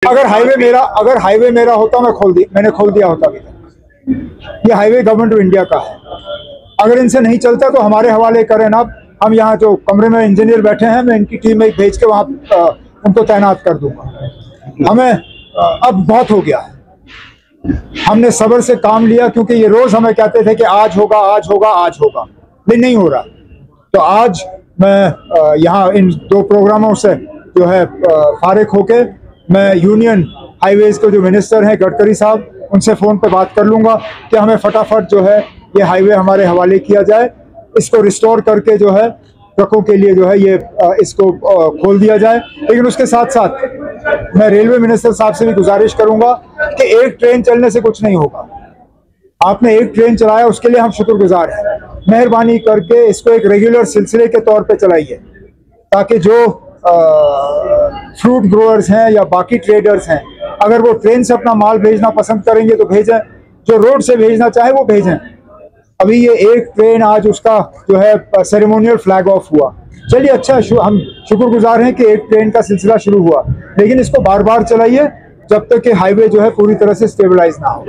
अगर हाईवे मेरा होता मैंने खोल दिया होता अभी तक। ये हाईवे गवर्नमेंट ऑफ इंडिया का है। अगर इनसे नहीं चलता तो हमारे हवाले करें ना। हम यहाँ जो कमरे में इंजीनियर बैठे हैं, मैं इनकी टीम में भेज के वहाँ उनको तैनात कर दूंगा। हमें अब बहुत हो गया है। हमने सब्र से काम लिया, क्योंकि ये रोज हमें कहते थे कि आज होगा आज होगा आज होगा, लेकिन नहीं हो रहा। तो आज मैं यहाँ इन दो प्रोग्रामों से जो है फारिग होके मैं यूनियन हाईवेज के जो मिनिस्टर हैं गडकरी साहब, उनसे फ़ोन पे बात कर लूँगा कि हमें फटाफट जो है ये हाईवे हमारे हवाले किया जाए, इसको रिस्टोर करके जो है ट्रकों के लिए जो है ये इसको खोल दिया जाए। लेकिन उसके साथ साथ मैं रेलवे मिनिस्टर साहब से भी गुजारिश करूँगा कि एक ट्रेन चलने से कुछ नहीं होगा। आपने एक ट्रेन चलाया, उसके लिए हम शुक्रगुजार हैं। मेहरबानी करके इसको एक रेगुलर सिलसिले के तौर पे चलाइए, ताकि जो फ्रूट ग्रोअर्स हैं या बाकी ट्रेडर्स हैं, अगर वो ट्रेन से अपना माल भेजना पसंद करेंगे तो भेजें, जो रोड से भेजना चाहे वो भेजें। अभी ये एक ट्रेन आज उसका जो है सेरेमोनियल फ्लैग ऑफ हुआ। चलिए अच्छा, हम शुक्रगुजार हैं कि एक ट्रेन का सिलसिला शुरू हुआ, लेकिन इसको बार बार चलाइए जब तक कि हाईवे जो है पूरी तरह से स्टेबलाइज ना हो।